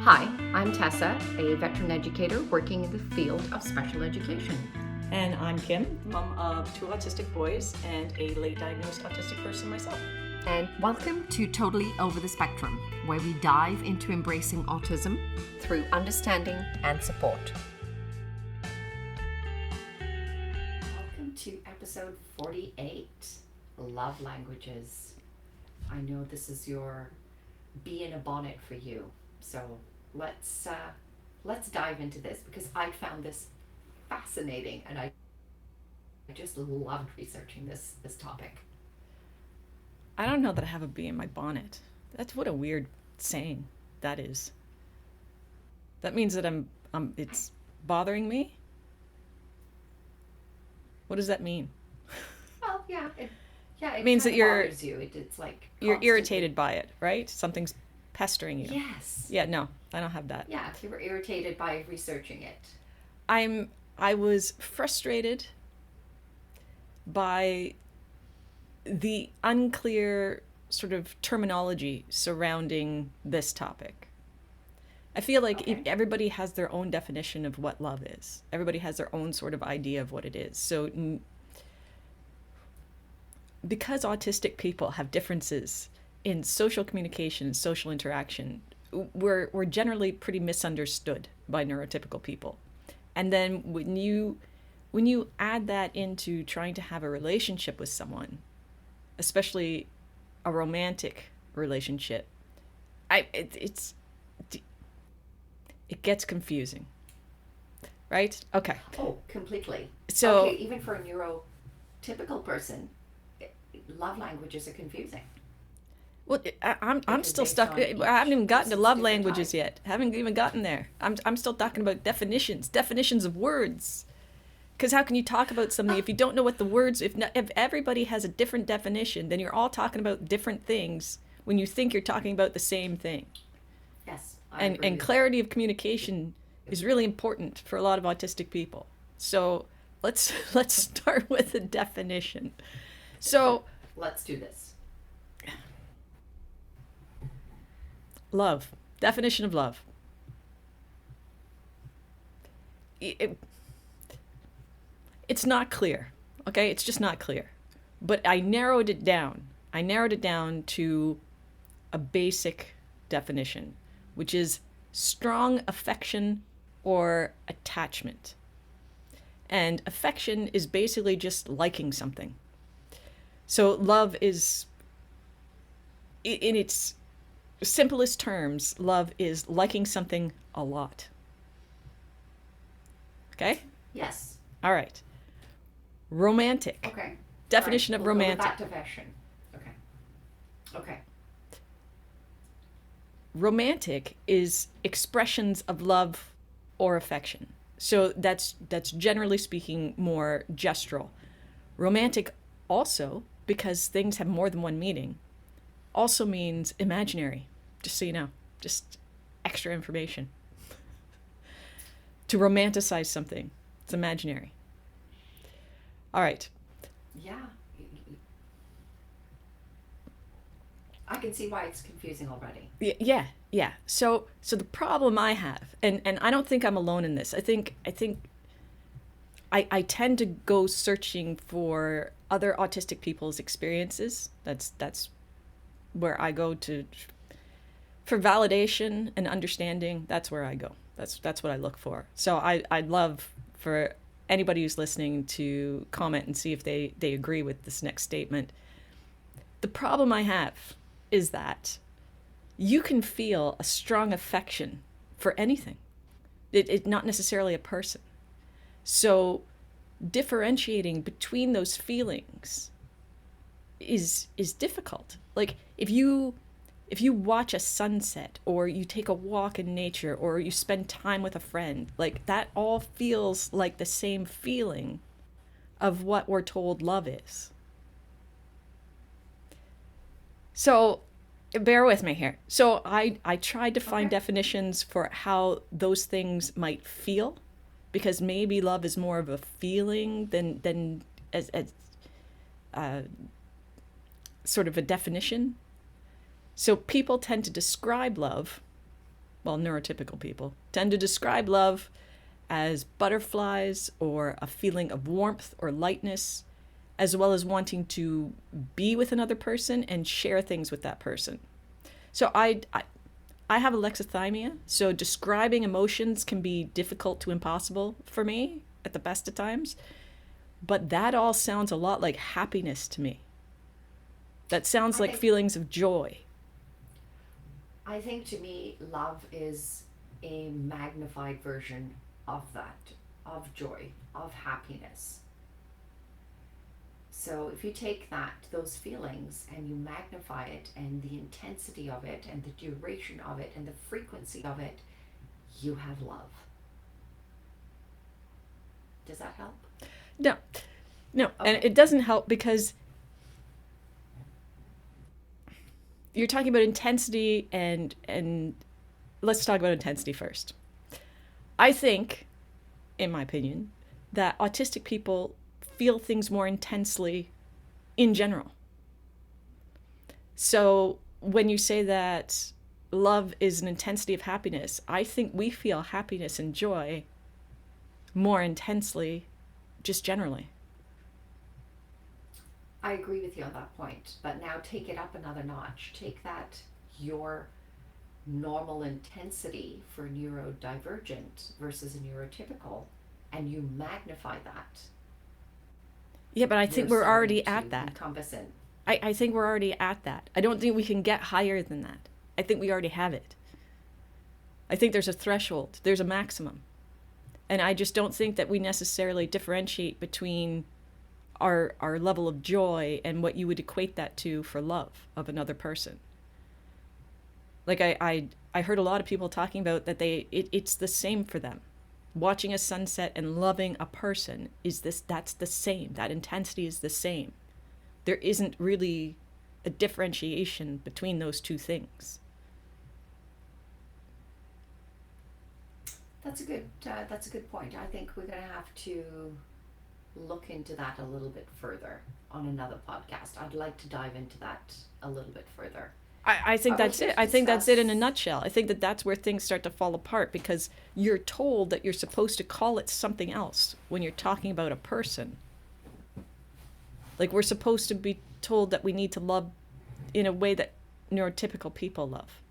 Hi, I'm Tessa, a veteran educator working in the field of special education. And I'm Kim, mom of 2 autistic boys and a late diagnosed autistic person myself. And welcome to Totally Over the Spectrum, where we dive into embracing autism through understanding and support. Welcome to episode 48, Love Languages. I know this is your bee in a bonnet for you, so let's dive into this because I found this fascinating and I just loved researching this topic. I don't know that I have a bee in my bonnet. That's what a weird saying that is. That means that it's bothering me? What does that mean? Well, yeah, it means that you're bothers you. It's like you're constantly irritated by it, right? Something's pestering you. Yes. Yeah, no, I don't have that. Yeah, if you were irritated by researching it. I was frustrated by the unclear sort of terminology surrounding this topic. I feel like everybody has their own definition of what love is. Everybody has their own sort of idea of what it is. So because autistic people have differences in social communication and social interaction, we're generally pretty misunderstood by neurotypical people. And then when you add that into trying to have a relationship with someone, especially a romantic relationship, it gets confusing, right? Okay. Oh, completely. So even for a neurotypical person, love languages are confusing. Well, I'm still stuck. I haven't even gotten to love languages yet. Haven't even gotten there. I'm still talking about definitions of words. Because how can you talk about something if you don't know what the words? If everybody has a different definition, then you're all talking about different things when you think you're talking about the same thing. Yes. And clarity of communication is really important for a lot of autistic people. So let's start with a definition. So let's do this. Love. Definition of love. It's not clear. Okay? It's just not clear. But I narrowed it down. I narrowed it down to a basic definition, which is strong affection or attachment. And affection is basically just liking something. So love is, in its simplest terms, love is liking something a lot. Okay? Yes. All right. Romantic. Okay. Definition of romantic. Go with that definition. Okay. Romantic is expressions of love or affection. So that's generally speaking more gestural. Romantic also, because things have more than one meaning, also means imaginary. Just so you know, just extra information. To romanticize something, it's imaginary. All right. Yeah. I can see why it's confusing already. Yeah. So the problem I have, and I don't think I'm alone in this. I think I tend to go searching for other autistic people's experiences. That's where I go to for validation and understanding. That's where I go. That's what I look for. So I'd love for anybody who's listening to comment and see if they agree with this next statement. The problem I have is that you can feel a strong affection for anything. It's not necessarily a person. So differentiating between those feelings is difficult. Like if you watch a sunset, or you take a walk in nature, or you spend time with a friend, like that all feels like the same feeling of what we're told love is. So bear with me here. So I tried to find definitions for how those things might feel, because maybe love is more of a feeling than as sort of a definition. So people tend to describe love well, neurotypical people, tend to describe love as butterflies or a feeling of warmth or lightness, as well as wanting to be with another person and share things with that person. So I have alexithymia, so describing emotions can be difficult to impossible for me at the best of times. But that all sounds a lot like happiness to me. That sounds I like think feelings of joy. I think to me, love is a magnified version of that, of joy, of happiness. So if you take those feelings, and you magnify it, and the intensity of it, and the duration of it, and the frequency of it, you have love. Does that help? No, no, and Okay. it doesn't help because you're talking about intensity, and let's talk about intensity first. I think, in my opinion, that autistic people feel things more intensely in general. So when you say that love is an intensity of happiness, I think we feel happiness and joy more intensely just generally. I agree with you on that point, but now take it up another notch. Take that, your normal intensity for neurodivergent versus a neurotypical, and you magnify that. Yeah, but I You're think we're starting already at to that. encompass it. I think we're already at that. I don't think we can get higher than that. I think we already have it. I think there's a threshold, there's a maximum. And I just don't think that we necessarily differentiate between our level of joy and what you would equate that to for love of another person. Like I heard a lot of people talking about that it's the same for them. Watching a sunset and loving a person that's the same. That intensity is the same. There isn't really a differentiation between those two things. That's a good point. I think we're going to have to look into that a little bit further on another podcast. I'd like to dive into that a little bit further. I think We're that's here it. to I think that's it in a discuss. nutshell. I think that that's where things start to fall apart because you're told that you're supposed to call it something else when you're talking about a person. Like we're supposed to be told that we need to love in a way that neurotypical people love.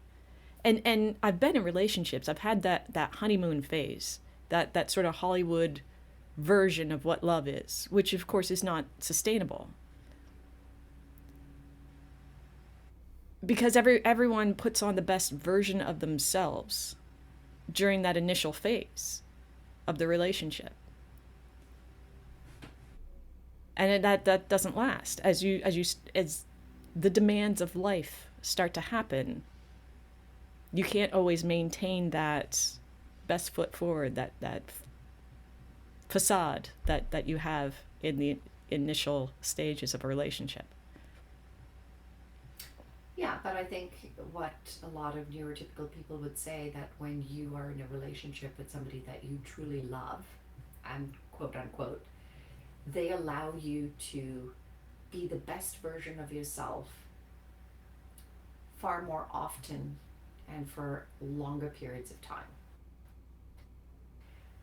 And I've been in relationships. I've had that honeymoon phase, that sort of Hollywood version of what love is, which of course is not sustainable. Because everyone puts on the best version of themselves during that initial phase of the relationship. And that doesn't last as the demands of life start to happen. You can't always maintain that best foot forward, that facade that you have in the initial stages of a relationship. Yeah, but I think what a lot of neurotypical people would say, that when you are in a relationship with somebody that you truly love, and quote unquote, they allow you to be the best version of yourself far more often and for longer periods of time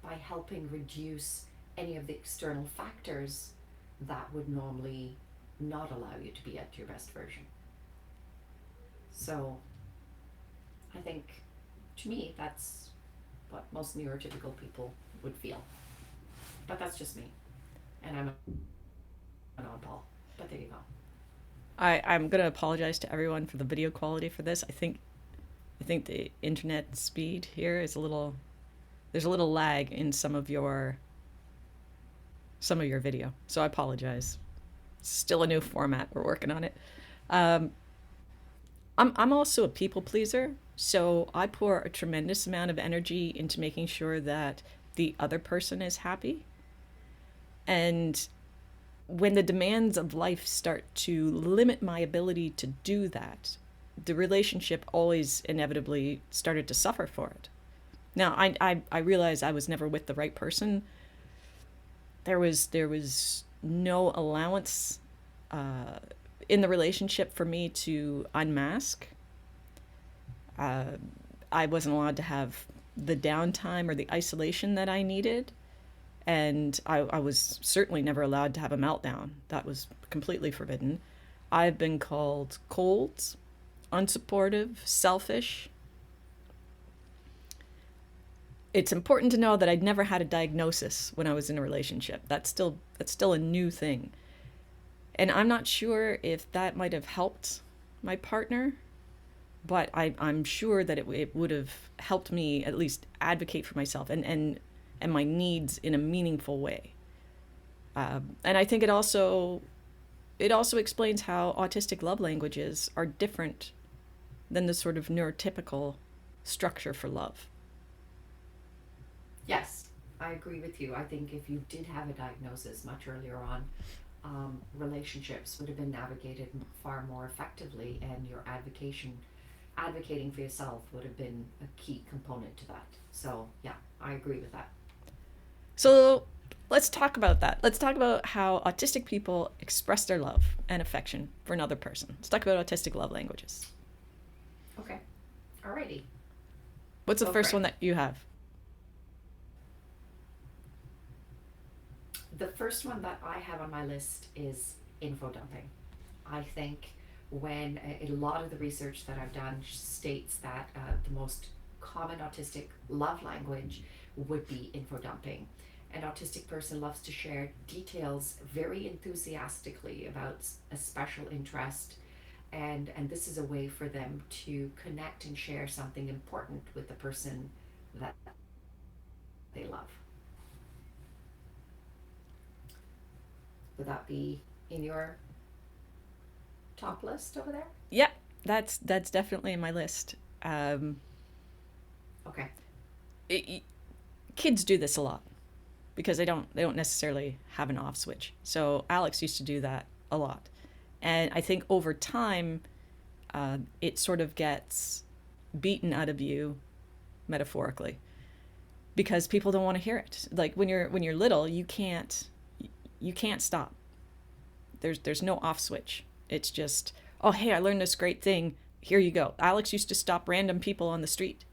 by helping reduce any of the external factors that would normally not allow you to be at your best version. So I think, to me, that's what most neurotypical people would feel. But that's just me. And I'm an oddball. But there you go. I'm gonna apologize to everyone for the video quality for this. I think the internet speed here is there's a little lag in some of your video. So I apologize. Still a new format. We're working on it. Um, I'm also a people pleaser, so I pour a tremendous amount of energy into making sure that the other person is happy. And when the demands of life start to limit my ability to do that, the relationship always inevitably started to suffer for it. Now, I realize I was never with the right person. There was no allowance uh, in the relationship for me to unmask. Uh, I wasn't allowed to have the downtime or the isolation that I needed. And I was certainly never allowed to have a meltdown. That was completely forbidden. I've been called cold, unsupportive, selfish. It's important to know that I'd never had a diagnosis when I was in a relationship. That's still a new thing. And I'm not sure if that might have helped my partner, but I'm sure that it would have helped me at least advocate for myself and my needs in a meaningful way. And I think it also explains how autistic love languages are different than the sort of neurotypical structure for love. Yes, I agree with you. I think if you did have a diagnosis much earlier on, relationships would have been navigated far more effectively, and your advocating for yourself would have been a key component to that. So, yeah, I agree with that. So let's talk about that. Let's talk about how autistic people express their love and affection for another person. Let's talk about autistic love languages. Okay, alrighty. What's the Go first for it. one that you have? The first one that I have on my list is info dumping. I think when a lot of the research that I've done states that the most common autistic love language would be info dumping. An autistic person loves to share details very enthusiastically about a special interest, and this is a way for them to connect and share something important with the person that they love. Would that be in your top list over there? Yeah, that's definitely in my list. Okay. It, kids do this a lot because they don't necessarily have an off switch. So Alex used to do that a lot, and I think over time, it sort of gets beaten out of you, metaphorically, because people don't want to hear it. Like when you're little, you can't stop. There's no off switch. It's just, oh hey, I learned this great thing. Here you go. Alex used to stop random people on the street,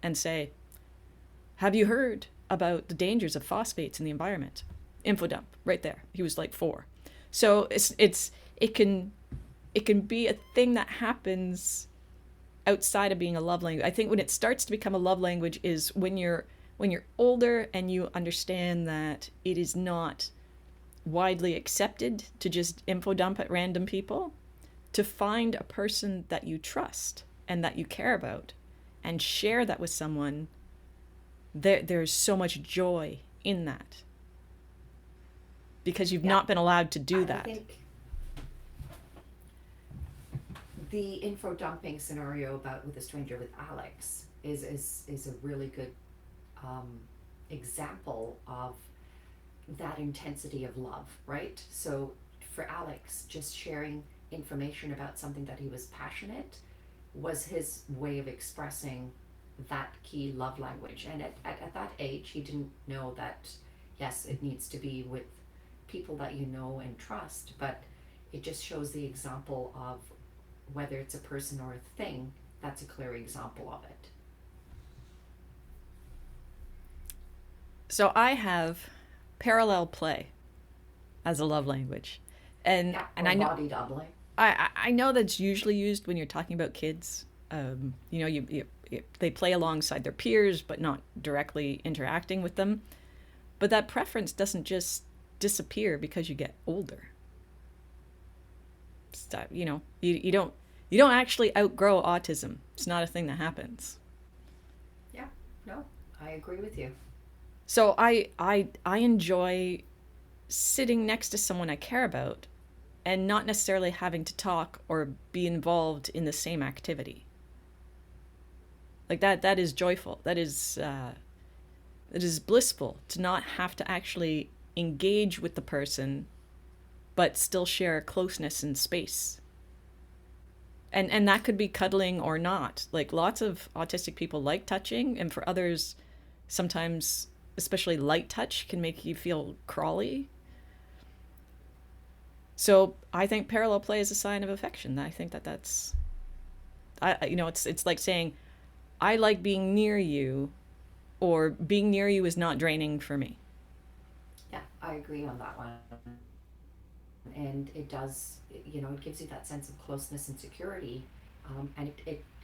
and say, have you heard about the dangers of phosphates in the environment? Info dump right there. He was like 4. So it can be a thing that happens outside of being a love language. I think when it starts to become a love language is when you're older and you understand that it is not widely accepted to just info dump at random people, to find a person that you trust and that you care about and share that with someone. There's so much joy in that because you've Yeah. not been allowed to do I that. think the info dumping scenario about with a stranger with Alex is a really good um, example of that intensity of love, right? So for Alex, just sharing information about something that he was passionate was his way of expressing that key love language. And at that age, he didn't know that, yes, it needs to be with people that you know and trust, but it just shows the example of whether it's a person or a thing, that's a clear example of it. So I have parallel play as a love language. And Yeah, and or I know body doubling. I know that's usually used when you're talking about kids. They play alongside their peers, but not directly interacting with them. But that preference doesn't just disappear because you get older. You don't actually outgrow autism. It's not a thing that happens. Yeah, no, I agree with you. So I enjoy sitting next to someone I care about and not necessarily having to talk or be involved in the same activity. Like that is joyful. It is blissful to not have to actually engage with the person, but still share closeness and space. And that could be cuddling or not. Like lots of autistic people like touching, and for others, sometimes, especially light touch, can make you feel crawly. So I think parallel play is a sign of affection. I think that's, it's like saying, I like being near you, or being near you is not draining for me. Yeah, I agree on that one. And it does, you know, it gives you that sense of closeness and security. And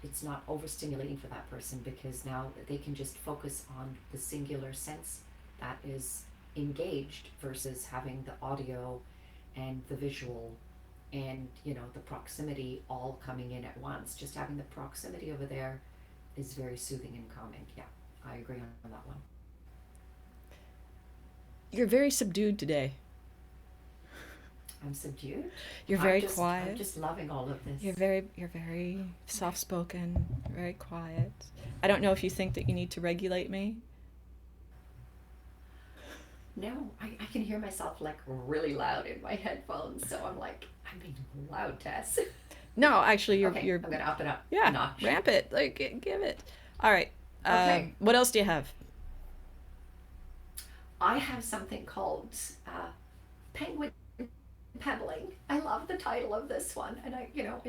it's not overstimulating for that person because now they can just focus on the singular sense that is engaged versus having the audio and the visual and, you know, the proximity all coming in at once. Just having the proximity over there is very soothing and calming. Yeah, I agree on that one. You're very subdued today. I'm subdued. You're I'm very just I'm quiet. just loving all of this. You're very soft spoken, very quiet. I don't know if you think that you need to regulate me. No, I can hear myself like really loud in my headphones, so I'm like, I'm being loud, Tess. No, actually, Okay, you're I'm gonna up it up a yeah, notch. ramp it, like give it. All right. Okay, What else do you have? I have something called penguin peddling. I love the title of this one, and you know,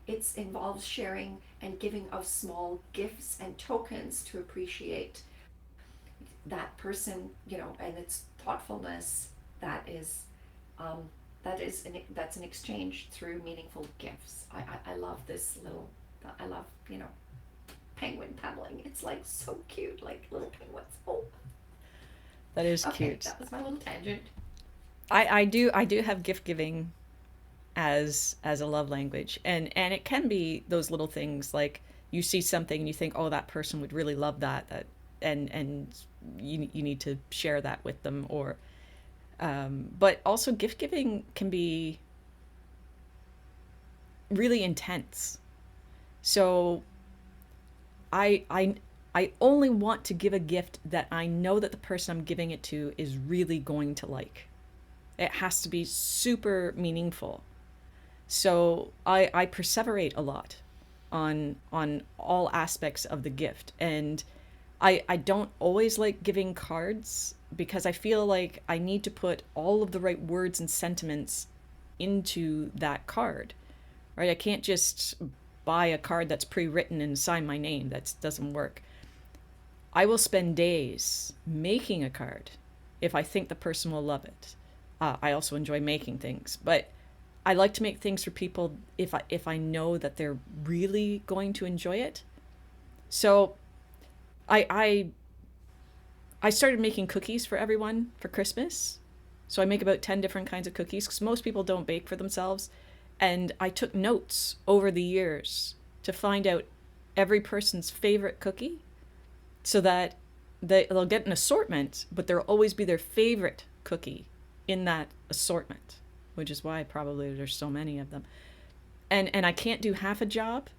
it's involves sharing and giving of small gifts and tokens to appreciate that person, you know, and its thoughtfulness that is um, that's an exchange through meaningful gifts. I love this little. I love, you know, penguin paddling. It's like so cute, like little penguins. Oh, That is okay, cute. that was my little tangent. I do have gift giving as a love language, and it can be those little things like you see something and you think, oh, that person would really love that, and you need to share that with them, or but also gift giving can be really intense. So I I I only want to give a gift that I know that the person I'm giving it to is really going to like. It has to be super meaningful. So I perseverate a lot on all aspects of the gift. And I don't always like giving cards because I feel like I need to put all of the right words and sentiments into that card. Right? I can't just buy a card that's pre-written and sign my name. That doesn't work. I will spend days making a card if I think the person will love it. I also enjoy making things, but I like to make things for people if I know that they're really going to enjoy it. So I I I started making cookies for everyone for Christmas. So I make about 10 different kinds of cookies because most people don't bake for themselves. And I took notes over the years to find out every person's favorite cookie so that they'll get an assortment, but there'll always be their favorite cookie in that assortment, which is why probably there's so many of them. And I can't do half a job.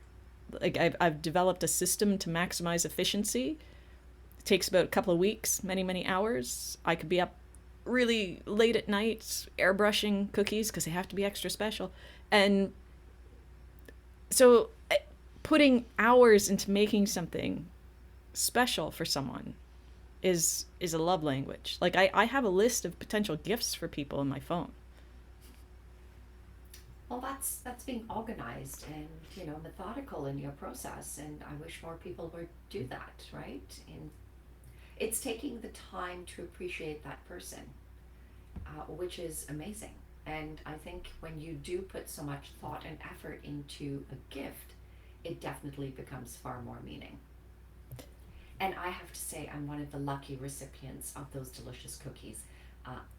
Like I've developed a system to maximize efficiency. It takes about a couple of weeks, many hours. I could be up really late at night airbrushing cookies because they have to be extra special. And so putting hours into making something special for someone is a love language. Like I have a list of potential gifts for people in my phone. Well, that's being organized and, you know, methodical in your process, and I wish more people would do that, right? And it's taking the time to appreciate that person, which is amazing. And I think when you do put so much thought and effort into a gift, it definitely becomes far more meaning. And I have to say, I'm one of the lucky recipients of those delicious cookies.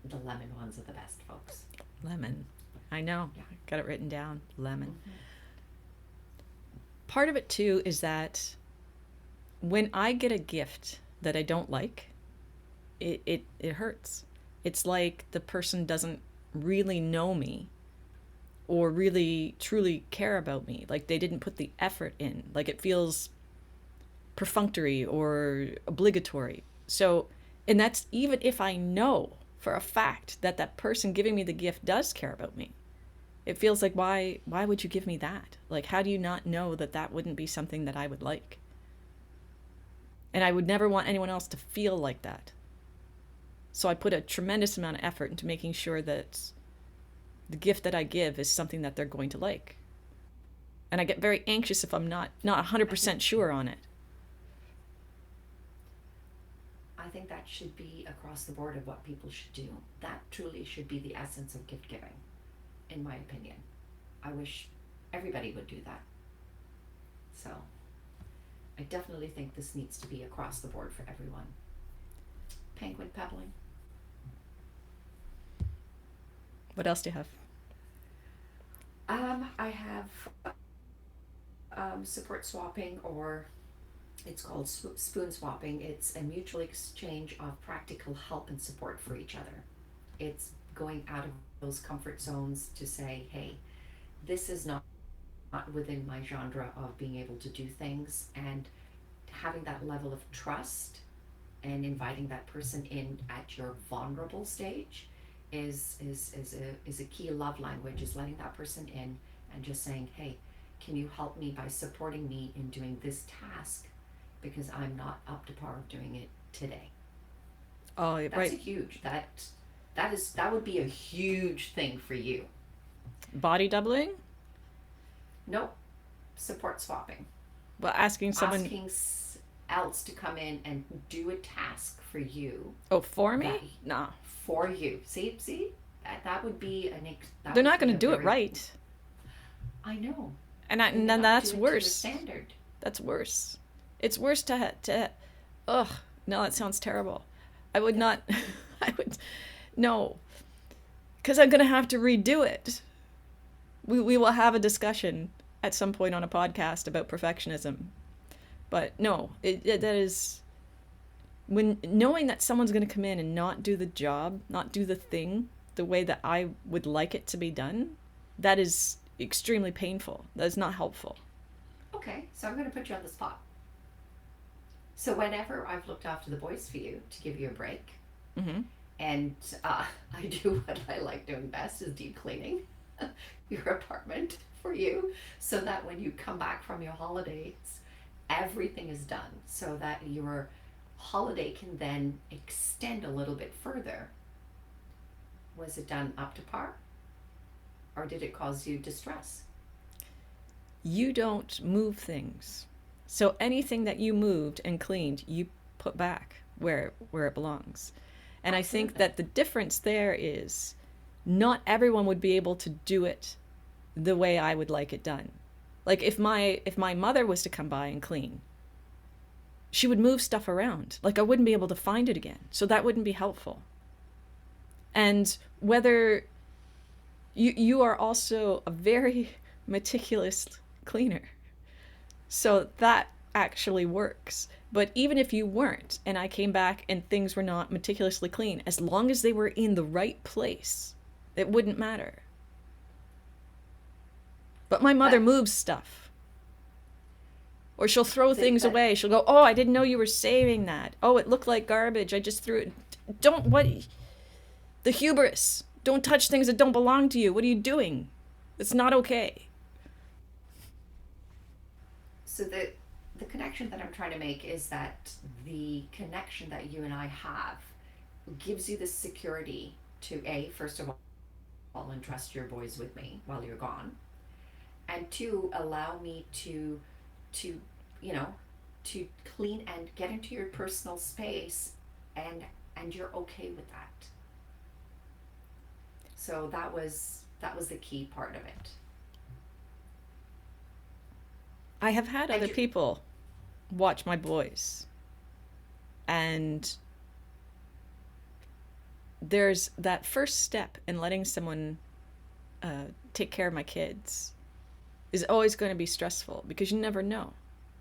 The lemon ones are the best, folks. Lemon. I know. Yeah. Got it written down. Lemon. Mm-hmm. Part of it too is that when I get a gift that I don't like, it hurts. It's like the person doesn't really know me or really truly care about me. Like they didn't put the effort in. Like it feels perfunctory or obligatory. So, and that's even if I know for a fact that that person giving me the gift does care about me. It feels like why would you give me that? Like how do you not know that that wouldn't be something that I would like? And I would never want anyone else to feel like that. So I put a tremendous amount of effort into making sure that the gift that I give is something that they're going to like. And I get very anxious if I'm not 100% sure on it. I think that should be across the board of what people should do. That truly should be the essence of gift giving, in my opinion. I wish everybody would do that. So I definitely think this needs to be across the board for everyone. Penguin pebbling. What else do you have? I have support swapping, or it's called spoon swapping. It's a mutual exchange of practical help and support for each other. It's going out of those comfort zones to say, hey, this is not within my genre of being able to do things, and having that level of trust and inviting that person in at your vulnerable stage is a key love language, is letting that person in and just saying, hey, can you help me by supporting me in doing this task because I'm not up to par of doing it today. Oh, That's right. a huge that would be a huge thing for you. Body doubling? Nope. Support swapping. Well, asking someone. Asking else to come in and do a task for you. Oh, for me? That, Nah. For you. See? That would be They're not going to do it right. I know. And then that's worse. Standard. That's worse. It's worse to ugh, no, that sounds terrible. I would not, no, because I'm going to have to redo it. We will have a discussion at some point on a podcast about perfectionism. But no, that is, when knowing that someone's going to come in and not do the job, not do the thing the way that I would like it to be done, that is extremely painful. That is not helpful. Okay, so I'm going to put you on the spot. So whenever I've looked after the boys for you to give you a break, Mm-hmm. and I do what I like doing best, is deep cleaning your apartment for you, so that when you come back from your holidays, everything is done, so that your holiday can then extend a little bit further. Was it done up to par? Or did it cause you distress? You don't move things. So anything that you moved and cleaned, you put back where it belongs. And Absolutely. I think that the difference there is not everyone would be able to do it the way I would like it done. Like if my mother was to come by and clean, she would move stuff around. Like I wouldn't be able to find it again. So that wouldn't be helpful. And whether you are also a very meticulous cleaner. So that actually works. But even if you weren't, and I came back and things were not meticulously clean, as long as they were in the right place, it wouldn't matter. But my mother moves stuff. Or she'll throw things away. She'll go, oh, I didn't know you were saving that. Oh, it looked like garbage. I just threw it. The hubris. Don't touch things that don't belong to you. What are you doing? It's not okay. So the connection that I'm trying to make is that the connection that you and I have gives you the security to first of all, entrust your boys with me while you're gone, and two, allow me to clean and get into your personal space, and you're okay with that. So that was the key part of it. I have had other people watch my boys, and there's that first step in letting someone take care of my kids is always going to be stressful, because you never know.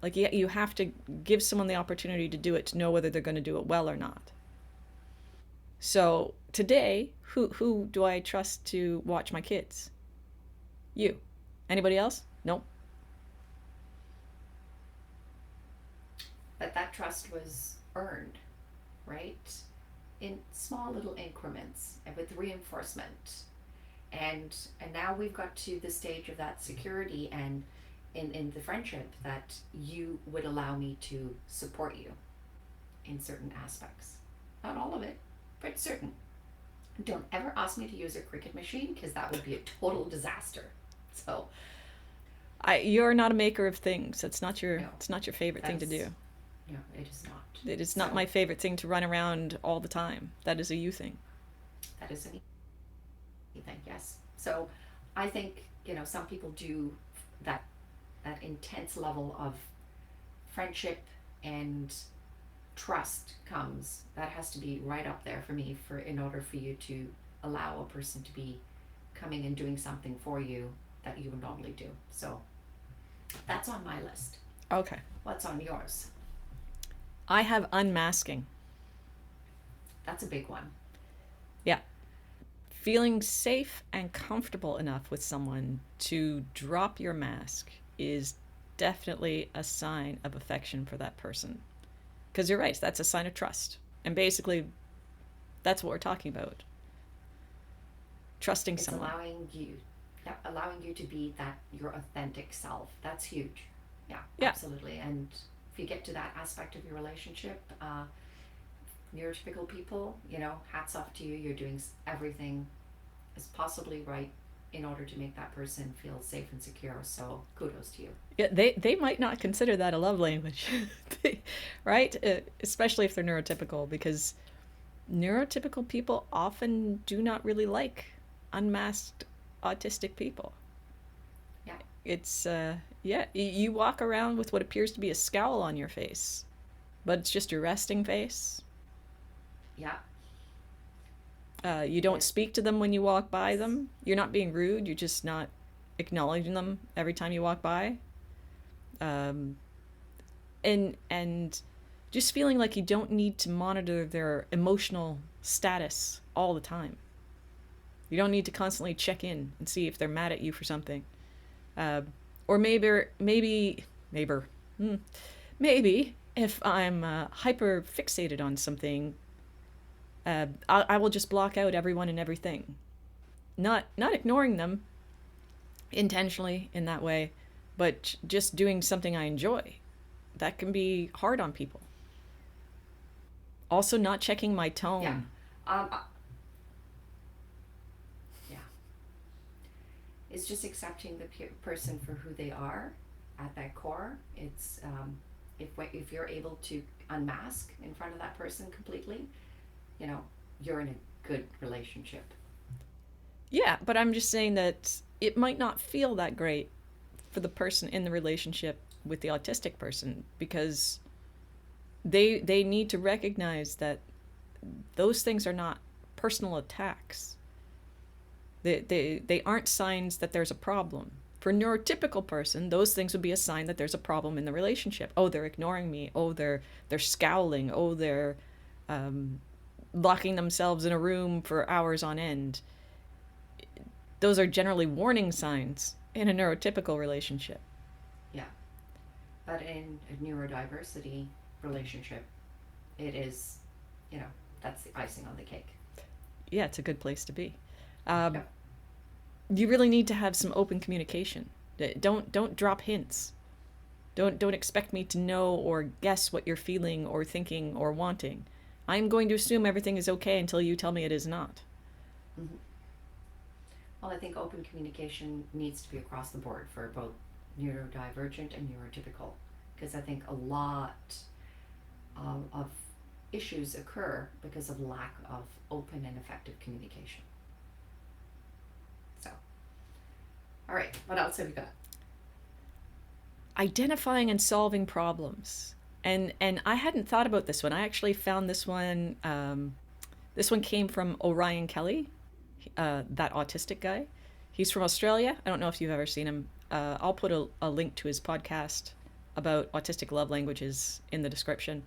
Like you have to give someone the opportunity to do it to know whether they're going to do it well or not. So today, who do I trust to watch my kids? You. Anybody else? Nope. But that trust was earned, right? In small little increments and with reinforcement. And now we've got to the stage of that security and in the friendship that you would allow me to support you in certain aspects. Not all of it, but certain. Don't ever ask me to use a Cricut machine, because that would be a total disaster. So You're not a maker of things. That's not your. No, It's not your favorite thing to that's do. no, it is not. It is not So my favorite thing to run around all the time. That is a you thing. that is anything, yes. So I think, some people do that intense level of friendship and trust comes. That has to be right up there for me for in order for you to allow a person to be coming and doing something for you that you would normally do. So that's on my list. Okay. What's on yours? I have unmasking. That's a big one. Yeah. Feeling safe and comfortable enough with someone to drop your mask is definitely a sign of affection for that person. Because you're right, that's a sign of trust. And basically, that's what we're talking about. Trusting It's someone. allowing you to be that your authentic self. That's huge. Yeah, Yeah. absolutely. And if you get to that aspect of your relationship, neurotypical people, hats off to you. You're doing everything as possibly right in order to make that person feel safe and secure. So kudos to you. Yeah, they might not consider that a love language, right? Especially if they're neurotypical, because neurotypical people often do not really like unmasked autistic people. Yeah. It's, yeah, you walk around with what appears to be a scowl on your face, but it's just your resting face. Yeah. You don't speak to them when you walk by them. You're not being rude. You're just not acknowledging them every time you walk by. And just feeling like you don't need to monitor their emotional status all the time. You don't need to constantly check in and see if they're mad at you for something. Or maybe if I'm hyper fixated on something, I will just block out everyone and everything. Not ignoring them intentionally in that way, but just doing something I enjoy. That can be hard on people. Also, not checking my tone. Yeah. Yeah. It's just accepting the person for who they are at that core. It's if you're able to unmask in front of that person completely, you're in a good relationship. Yeah, but I'm just saying that it might not feel that great for the person in the relationship with the autistic person, because they need to recognize that those things are not personal attacks. They aren't signs that there's a problem. For a neurotypical person, those things would be a sign that there's a problem in the relationship. Oh, they're ignoring me. Oh, they're scowling. Oh, they're locking themselves in a room for hours on end. Those are generally warning signs in a neurotypical relationship. Yeah. But in a neurodiversity relationship, it is, that's the icing on the cake. Yeah, it's a good place to be. Yeah. You really need to have some open communication. Don't drop hints. Don't expect me to know or guess what you're feeling or thinking or wanting. I'm going to assume everything is okay until you tell me it is not. Mm-hmm. Well, I think open communication needs to be across the board for both neurodivergent and neurotypical, because I think a lot of issues occur because of lack of open and effective communication. So, all right, what else have you got? Identifying and solving problems. And I hadn't thought about this one. I actually found this one. This one came from Orion Kelly, that autistic guy. He's from Australia. I don't know if you've ever seen him. I'll put a link to his podcast about autistic love languages in the description.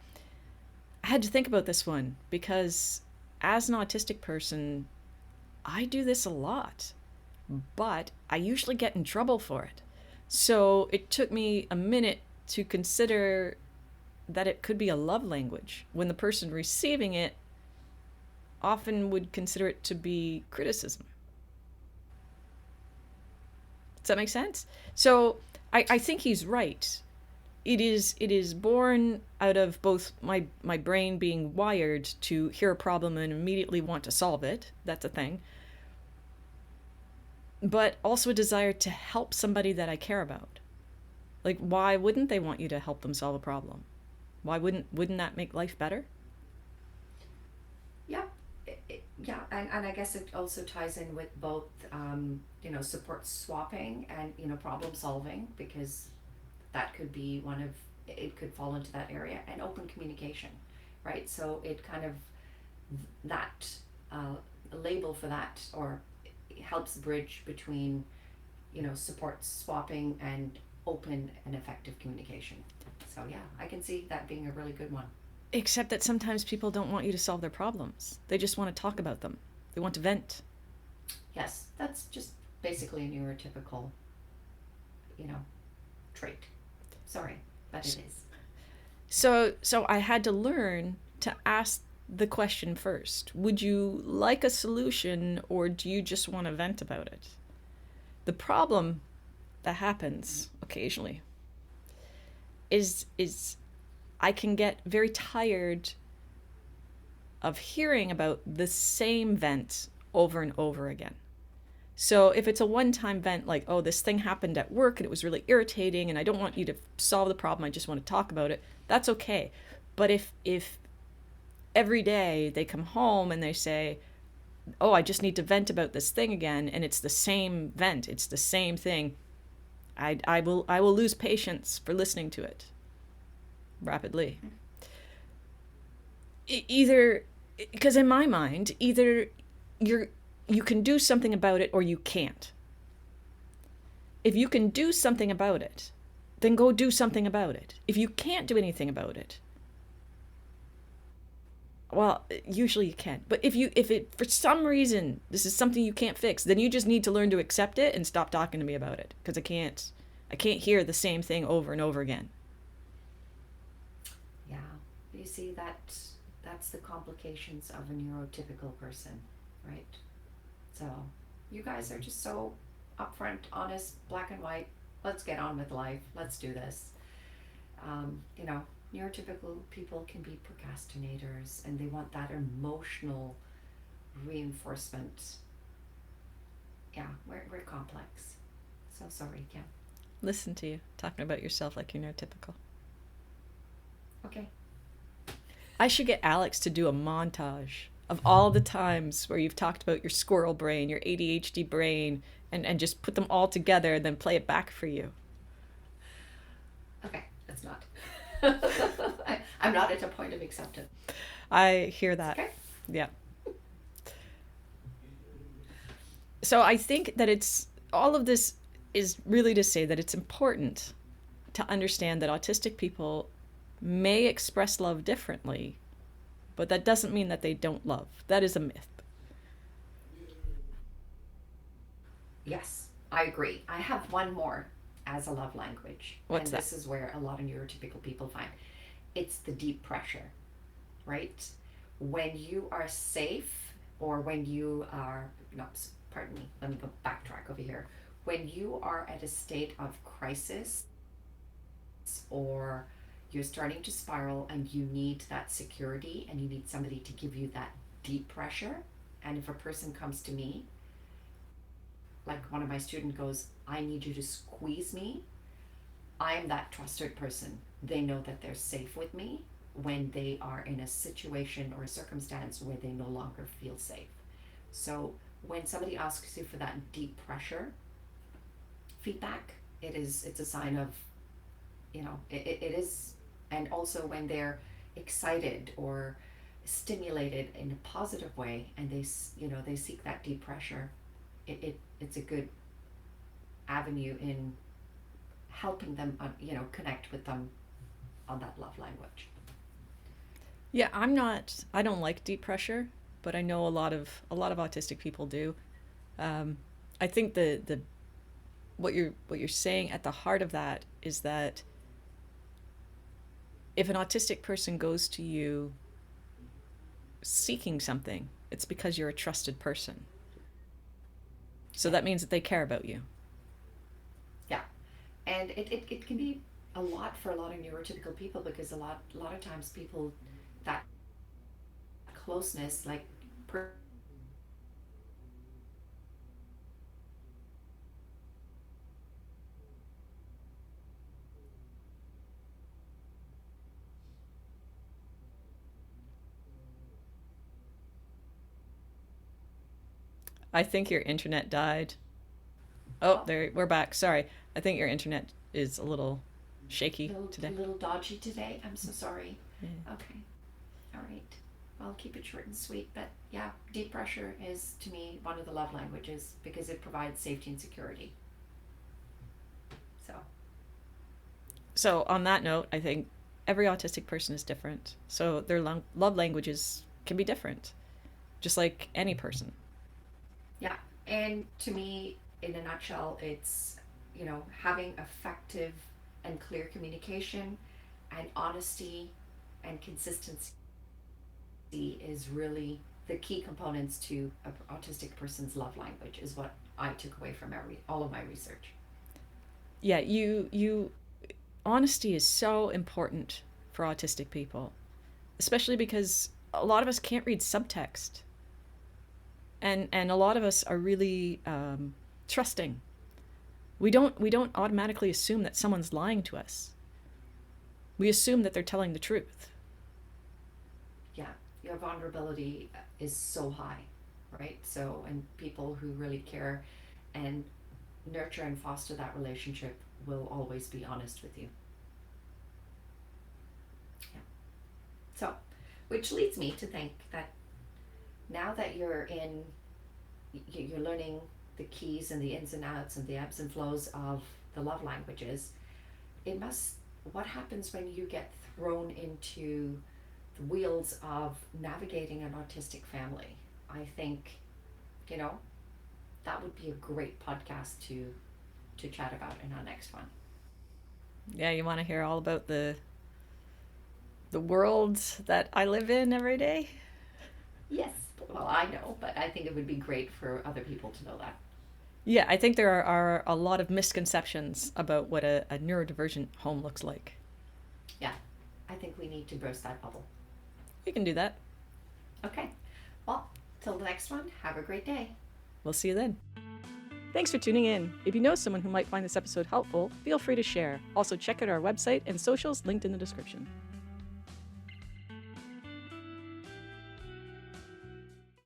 I had to think about this one because as an autistic person, I do this a lot, but I usually get in trouble for it. So it took me a minute to consider that it could be a love language when the person receiving it often would consider it to be criticism. Does that make sense? So I think he's right. It is born out of both my brain being wired to hear a problem and immediately want to solve it. That's a thing. But also a desire to help somebody that I care about. Like, why wouldn't they want you to help them solve a problem? Why wouldn't that make life better? Yeah, yeah, and I guess it also ties in with both, support swapping and, problem solving, because that could be it could fall into that area, and open communication, right? So it kind of, that uh, label for that, or it helps bridge between, support swapping and open and effective communication. So yeah, I can see that being a really good one. Except that sometimes people don't want you to solve their problems. They just want to talk about them. They want to vent. Yes, that's just basically a neurotypical, you know, trait. Sorry, but it is. So I had to learn to ask the question first. Would you like a solution, or do you just want to vent about it? The problem that happens occasionally is I can get very tired of hearing about the same vent over and over again. So if it's a one-time vent, like, oh, this thing happened at work and it was really irritating and I don't want you to solve the problem, I just want to talk about it, that's okay. But if every day they come home and they say, oh, I just need to vent about this thing again, and it's the same vent, it's the same thing, I will lose patience for listening to it rapidly. Either, because in my mind, either you can do something about it or you can't. If you can do something about it, then go do something about it. If you can't do anything about it, well, usually you can. But if it for some reason this is something you can't fix, then you just need to learn to accept it and stop talking to me about it, because I can't hear the same thing over and over again. Yeah, you see that's the complications of a neurotypical person, right? So you guys are just so upfront, honest, black and white. Let's get on with life. Let's do this. Neurotypical people can be procrastinators, and they want that emotional reinforcement. Yeah, we're complex. So sorry, Kim. Listen to you talking about yourself like you're neurotypical. Okay. I should get Alex to do a montage of all the times where you've talked about your squirrel brain, your ADHD brain, and just put them all together and then play it back for you. Okay, that's not. I'm not at a point of acceptance. I hear that. Okay. Yeah. So I think that it's all of this is really to say that it's important to understand that autistic people may express love differently, but that doesn't mean that they don't love. That is a myth. Yes, I agree. I have one more as a love language. What's and that? This is where a lot of neurotypical people find it's the deep pressure, right? When you are safe, or when you are, no, pardon me, let me go backtrack over here. When you are at a state of crisis, or you're starting to spiral and you need that security and you need somebody to give you that deep pressure, and if a person comes to me, like one of my students goes, I need you to squeeze me, I'm that trusted person. They know that they're safe with me when they are in a situation or a circumstance where they no longer feel safe. So when somebody asks you for that deep pressure feedback, it's a sign of, it is. And also when they're excited or stimulated in a positive way, and they seek that deep pressure, it's a good avenue in helping them connect with them on that love language. Yeah, I don't like deep pressure, but I know a lot of autistic people do. I think the what you're saying at the heart of that is that if an autistic person goes to you seeking something, it's because you're a trusted person. So that means that they care about you. Yeah, and it can be a lot for a lot of neurotypical people, because a lot of times people, that closeness, like I think your internet died. Oh, there, we're back. Sorry. I think your internet is a little shaky today. A little dodgy today. I'm so sorry. Yeah. Okay. All right. I'll keep it short and sweet. But yeah, deep pressure is to me one of the love languages because it provides safety and security. So, So, on that note, I think every autistic person is different. So, their love languages can be different, just like any person. yeah. And to me, in a nutshell, it's, having effective and clear communication and honesty and consistency is really the key components to an autistic person's love language is what I took away from all of my research. Yeah, honesty is so important for autistic people, especially because a lot of us can't read subtext. And a lot of us are really trusting. We don't automatically assume that someone's lying to us. We assume that they're telling the truth. Yeah, your vulnerability is so high, right? So, and people who really care and nurture and foster that relationship will always be honest with you. Yeah. So, which leads me to think that now that you're learning the keys and the ins and outs and the ebbs and flows of the love languages, what happens when you get thrown into the wheels of navigating an autistic family? I think, that would be a great podcast to chat about in our next one. Yeah, you want to hear all about the world that I live in every day? Yes. Well, I know, but I think it would be great for other people to know that. Yeah, I think there are a lot of misconceptions about what a neurodivergent home looks like. Yeah, I think we need to burst that bubble. We can do that. Okay. Well, till the next one, have a great day. We'll see you then. Thanks for tuning in. If you know someone who might find this episode helpful, feel free to share. Also, check out our website and socials linked in the description.